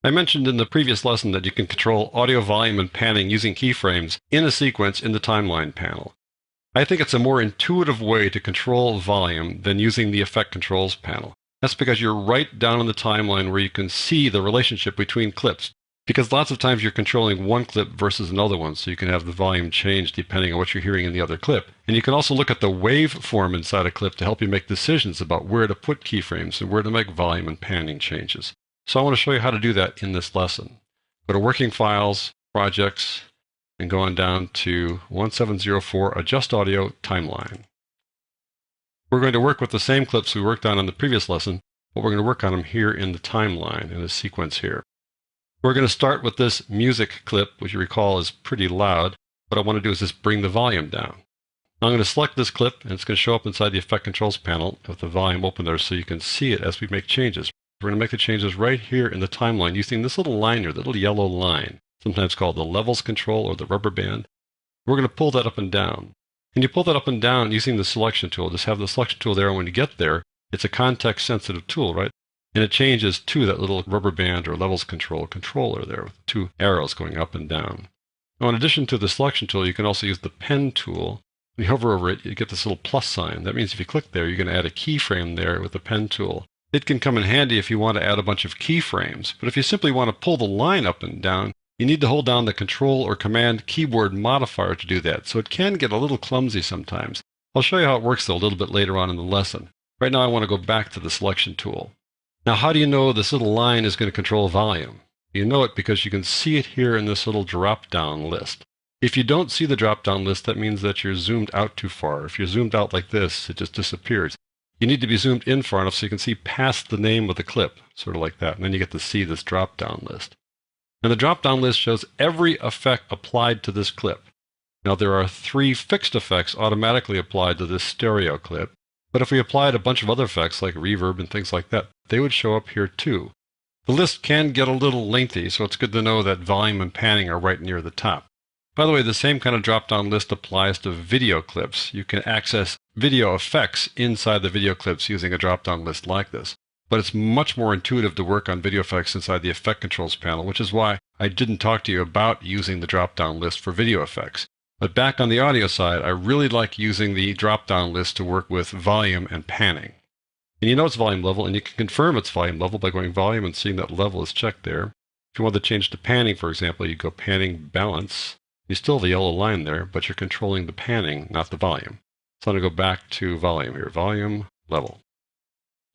I mentioned in the previous lesson that you can control audio volume and panning using keyframes in a sequence in the timeline panel. I think it's a more intuitive way to control volume than using the effect controls panel. That's because you're right down in the timeline where you can see the relationship between clips. Because lots of times you're controlling one clip versus another one, so you can have the volume change depending on what you're hearing in the other clip. And you can also look at the waveform inside a clip to help you make decisions about where to put keyframes and where to make volume and panning changes. So I want to show you how to do that in this lesson. Go to Working Files, Projects, and go on down to 1704 Adjust Audio Timeline. We're going to work with the same clips we worked on in the previous lesson, but we're going to work on them here in the timeline in a sequence here. We're going to start with this music clip, which you recall is pretty loud. What I want to do is just bring the volume down. Now I'm going to select this clip, and it's going to show up inside the Effect Controls panel with the volume open there so you can see it as we make changes. We're going to make the changes right here in the timeline using this little line here, the little yellow line, sometimes called the levels control or the rubber band. We're going to pull that up and down. And you pull that up and down using the selection tool. Just have the selection tool there, and when you get there, it's a context-sensitive tool, right? And it changes to that little rubber band or levels control controller there with two arrows going up and down. Now, in addition to the selection tool, you can also use the pen tool. When you hover over it, you get this little plus sign. That means if you click there, you're going to add a keyframe there with the pen tool. It can come in handy if you want to add a bunch of keyframes, but if you simply want to pull the line up and down, you need to hold down the Control or Command keyboard modifier to do that, so it can get a little clumsy sometimes. I'll show you how it works though a little bit later on in the lesson. Right now I want to go back to the selection tool. Now how do you know this little line is going to control volume? You know it because you can see it here in this little drop-down list. If you don't see the drop-down list, that means that you're zoomed out too far. If you're zoomed out like this, it just disappears. You need to be zoomed in far enough so you can see past the name of the clip, sort of like that, and then you get to see this drop-down list. And the drop-down list shows every effect applied to this clip. Now there are 3 fixed effects automatically applied to this stereo clip, but if we applied a bunch of other effects like reverb and things like that, they would show up here too. The list can get a little lengthy, so it's good to know that volume and panning are right near the top. By the way, the same kind of drop-down list applies to video clips. You can access video effects inside the video clips using a drop-down list like this. But it's much more intuitive to work on video effects inside the Effect Controls panel, which is why I didn't talk to you about using the drop-down list for video effects. But back on the audio side, I really like using the drop-down list to work with volume and panning. And you know it's volume level, and you can confirm it's volume level by going volume and seeing that level is checked there. If you want to change to panning, for example, you go panning balance. You still have the yellow line there, but you're controlling the panning, not the volume. So I'm going to go back to volume here, volume level.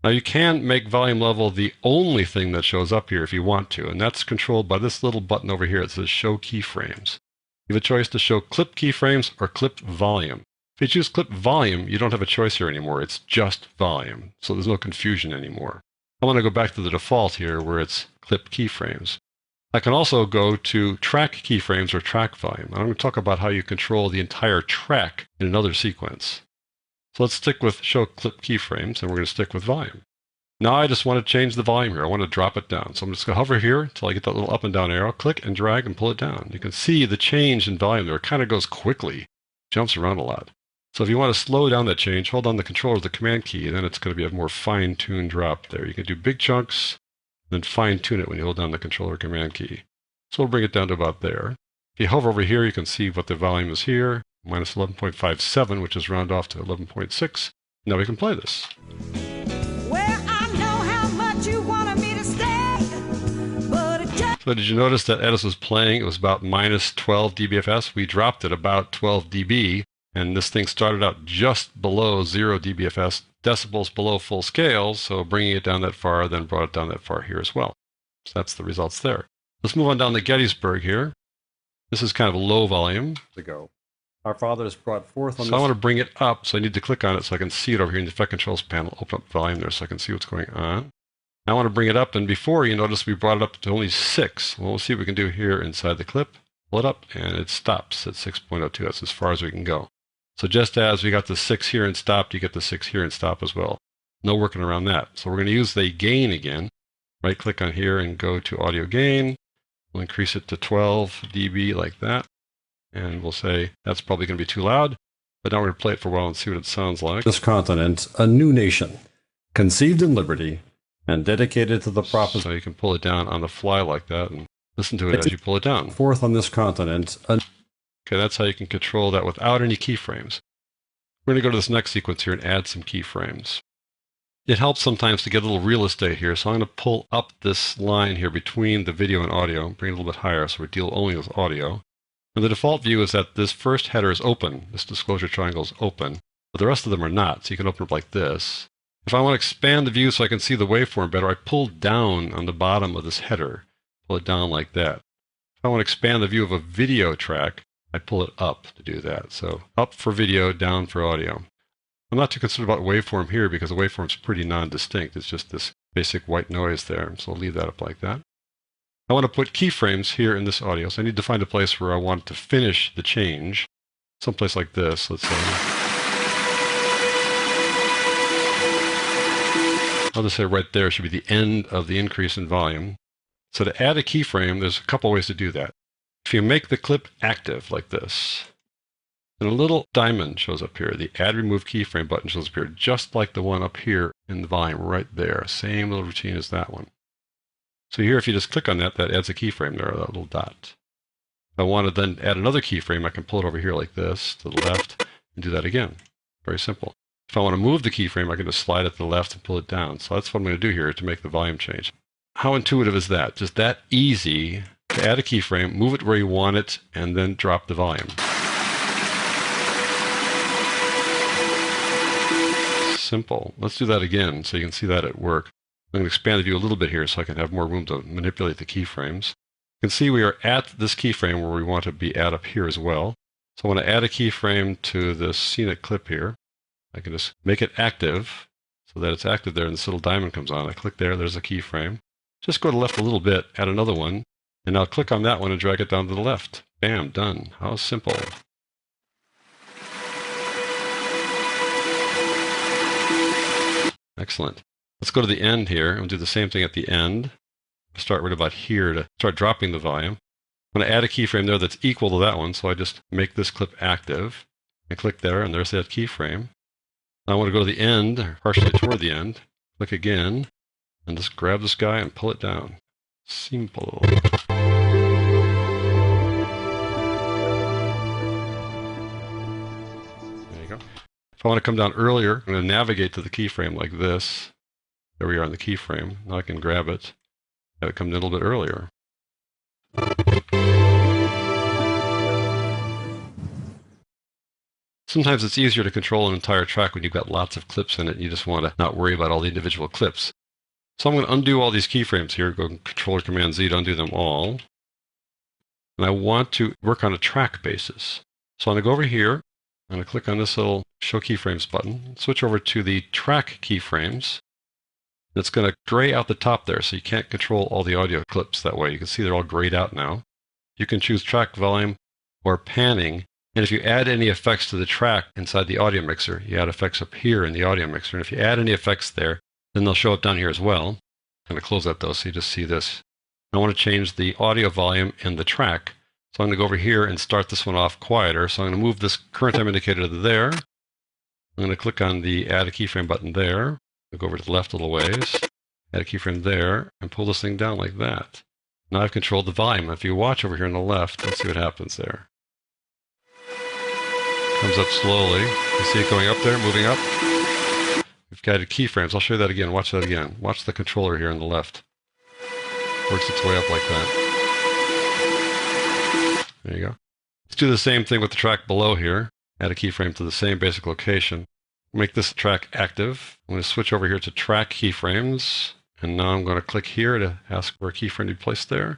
Now you can make volume level the only thing that shows up here if you want to, and that's controlled by this little button over here. It says Show Keyframes. You have a choice to show clip keyframes or clip volume. If you choose clip volume, you don't have a choice here anymore. It's just volume, so there's no confusion anymore. I want to go back to the default here where it's clip keyframes. I can also go to track keyframes or track volume. I'm going to talk about how you control the entire track in another sequence. So let's stick with show clip keyframes, and we're going to stick with volume. Now I just want to change the volume here. I want to drop it down. So I'm just going to hover here until I get that little up and down arrow, click and drag and pull it down. You can see the change in volume there. It kind of goes quickly, jumps around a lot. So if you want to slow down that change, hold on the control or the command key, and then it's going to be a more fine-tuned drop there. You can do big chunks, then fine-tune it when you hold down the control or command key. So we'll bring it down to about there. If you hover over here, you can see what the volume is here, minus 11.57, which is round off to 11.6. Now we can play this. Well, I know how much you wanted me to stay, but it just... So did you notice that as it was playing, it was about minus 12 dBFS? We dropped it about 12 dB, and this thing started out just below 0 dBFS, decibels below full scale, so bringing it down that far, then brought it down that far here as well. So that's the results there. Let's move on down to Gettysburg here. This is kind of a low volume to go. Our Father is brought forth on this. So I want to bring it up, so I need to click on it so I can see it over here in the Effect Controls panel. Open up volume there so I can see what's going on. I want to bring it up, and before you notice we brought it up to only 6. Well, we'll see what we can do here inside the clip. Pull it up, and it stops at 6.02. That's as far as we can go. So just as we got the 6 here and stopped, you get the 6 here and stop as well. No working around that. So we're going to use the gain again. Right click on here and go to audio gain. We'll increase it to 12 dB like that. And we'll say that's probably going to be too loud. But now we're going to play it for a while and see what it sounds like. This continent, a new nation, conceived in liberty, and dedicated to the proposition. So you can pull it down on the fly like that and listen to it as you pull it down. Fourth on this continent. Okay, that's how you can control that without any keyframes. We're going to go to this next sequence here and add some keyframes. It helps sometimes to get a little real estate here, so I'm going to pull up this line here between the video and audio, bring it a little bit higher so we deal only with audio. And the default view is that this first header is open, this disclosure triangle is open, but the rest of them are not, so you can open it like this. If I want to expand the view so I can see the waveform better, I pull down on the bottom of this header, pull it down like that. If I want to expand the view of a video track, I pull it up to do that. So up for video, down for audio. I'm not too concerned about waveform here because the waveform is pretty non-distinct. It's just this basic white noise there. So I'll leave that up like that. I want to put keyframes here in this audio. So I need to find a place where I want to finish the change. Someplace like this, let's say. I'll just say right there should be the end of the increase in volume. So to add a keyframe, there's a couple ways to do that. If you make the clip active like this, and a little diamond shows up here. The Add Remove Keyframe button shows up here, just like the one up here in the volume right there. Same little routine as that one. So here, if you just click on that, that adds a keyframe there, that little dot. If I want to then add another keyframe, I can pull it over here like this to the left and do that again. Very simple. If I want to move the keyframe, I can just slide it to the left and pull it down. So that's what I'm going to do here to make the volume change. How intuitive is that? Just that easy to add a keyframe, move it where you want it, and then drop the volume. Simple. Let's do that again so you can see that at work. I'm going to expand the view a little bit here so I can have more room to manipulate the keyframes. You can see we are at this keyframe where we want to be at up here as well. So I want to add a keyframe to this scenic clip here. I can just make it active so that it's active there and this little diamond comes on. I click there, there's a keyframe. Just go to the left a little bit, add another one, and now click on that one and drag it down to the left. Bam, done. How simple. Excellent. Let's go to the end here and we'll do the same thing at the end. Start right about here to start dropping the volume. I'm going to add a keyframe there that's equal to that one, so I just make this clip active and click there, and there's that keyframe. Now I want to go to the end, or partially toward the end. Click again, and just grab this guy and pull it down. Simple. There you go. If I want to come down earlier, I'm going to navigate to the keyframe like this. There we are on the keyframe. Now I can grab it, have it come in a little bit earlier. Sometimes it's easier to control an entire track when you've got lots of clips in it and you just want to not worry about all the individual clips. So I'm going to undo all these keyframes here, go Control Command Z to undo them all. And I want to work on a track basis. So I'm going to go over here, I'm going to click on this little Show Keyframes button, switch over to the track keyframes. It's going to gray out the top there, so you can't control all the audio clips that way. You can see they're all grayed out now. You can choose track volume or panning. And if you add any effects to the track inside the audio mixer, you add effects up here in the audio mixer. And if you add any effects there, then they'll show up down here as well. I'm going to close that though, so you just see this. I want to change the audio volume in the track. So I'm going to go over here and start this one off quieter. So I'm going to move this current time indicator to there. I'm going to click on the Add a Keyframe button there. I'll go over to the left a little ways, add a keyframe there, and pull this thing down like that. Now I've controlled the volume. If you watch over here on the left, let's see what happens there. Comes up slowly. You see it going up there, moving up. We've guided keyframes. I'll show you that again. Watch that again. Watch the controller here on the left. Works its way up like that. There you go. Let's do the same thing with the track below here. Add a keyframe to the same basic location. Make this track active. I'm going to switch over here to track keyframes. And now I'm going to click here to ask for a keyframe to be placed there.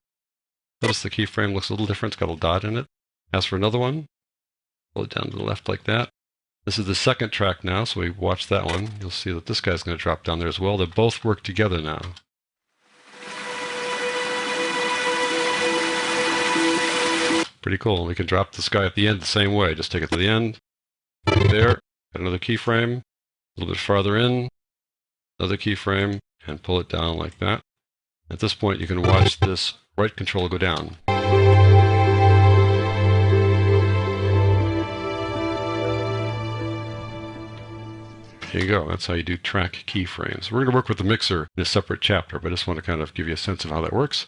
Notice the keyframe looks a little different. It's got a dot in it. Ask for another one. Pull it down to the left like that. This is the second track now, so we watch that one. You'll see that this guy's going to drop down there as well. They both work together now. Pretty cool. We can drop this guy at the end the same way. Just take it to the end. Right there. Got another keyframe. A little bit farther in. Another keyframe. And pull it down like that. At this point, you can watch this right controller go down. There you go. That's how you do track keyframes. We're going to work with the mixer in a separate chapter, but I just want to kind of give you a sense of how that works.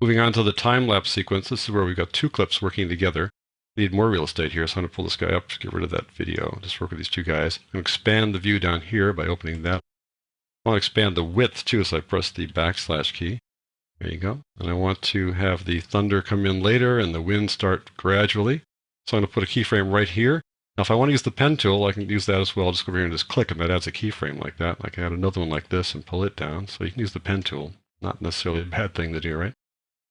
Moving on to the time-lapse sequence, this is where we've got two clips working together. Need more real estate here, so I'm going to pull this guy up to get rid of that video. Just work with these two guys. I'm going to expand the view down here by opening that. I want to expand the width too, so I press the backslash key. There you go. And I want to have the thunder come in later and the wind start gradually. So I'm going to put a keyframe right here. Now if I want to use the pen tool, I can use that as well. Just go over here and just click, and that adds a keyframe like that. I can add another one like this and pull it down. So you can use the pen tool. Not necessarily a bad thing to do, right?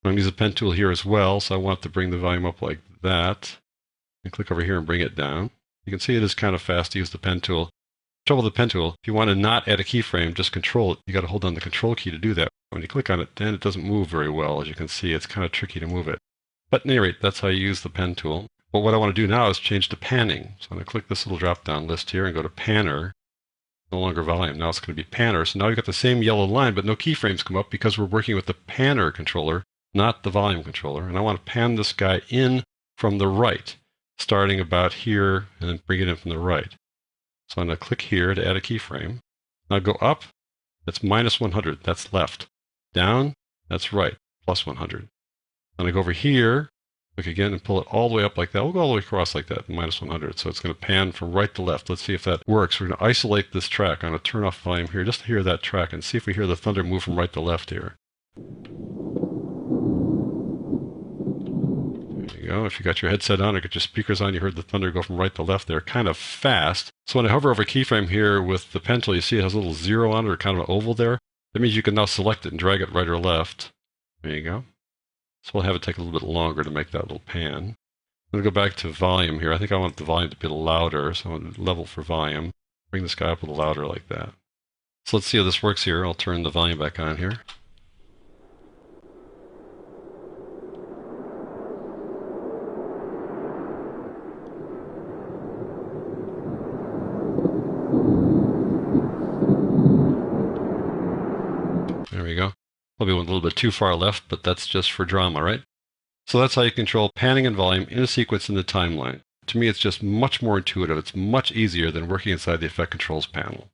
I'm going to use the pen tool here as well, so I want to bring the volume up like that. And click over here and bring it down. You can see it is kind of fast to use the pen tool. Trouble with the pen tool, if you want to not add a keyframe, just control it. You got to hold down the control key to do that. When you click on it, then it doesn't move very well. As you can see, it's kind of tricky to move it. But at any rate, that's how you use the pen tool. But what I want to do now is change to panning. So I'm going to click this little drop-down list here and go to Panner. No longer volume. Now it's going to be Panner. So now you've got the same yellow line, but no keyframes come up because we're working with the Panner controller, not the volume controller. And I want to pan this guy in from the right, starting about here and then bring it in from the right. So I'm going to click here to add a keyframe. Now go up, that's minus 100, that's left. Down, that's right, plus 100. I'm going to go over here, click again and pull it all the way up like that. We'll go all the way across like that, minus 100. So it's going to pan from right to left. Let's see if that works. We're going to isolate this track. I'm going to turn off volume here just to hear that track and see if we hear the thunder move from right to left here. There you go. If you got your headset on or got your speakers on, you heard the thunder go from right to left there, kind of fast. So when I hover over a keyframe here with the pen tool, you see it has a little zero on it or kind of an oval there. That means you can now select it and drag it right or left. There you go. So we'll have it take a little bit longer to make that little pan. I'm going to go back to volume here. I think I want the volume to be a little louder, so I'm going to level for volume. Bring this guy up a little louder like that. So let's see how this works here. I'll turn the volume back on here. There we go. Probably went a little bit too far left, but that's just for drama, right? So that's how you control panning and volume in a sequence in the timeline. To me, it's just much more intuitive. It's much easier than working inside the Effect Controls panel.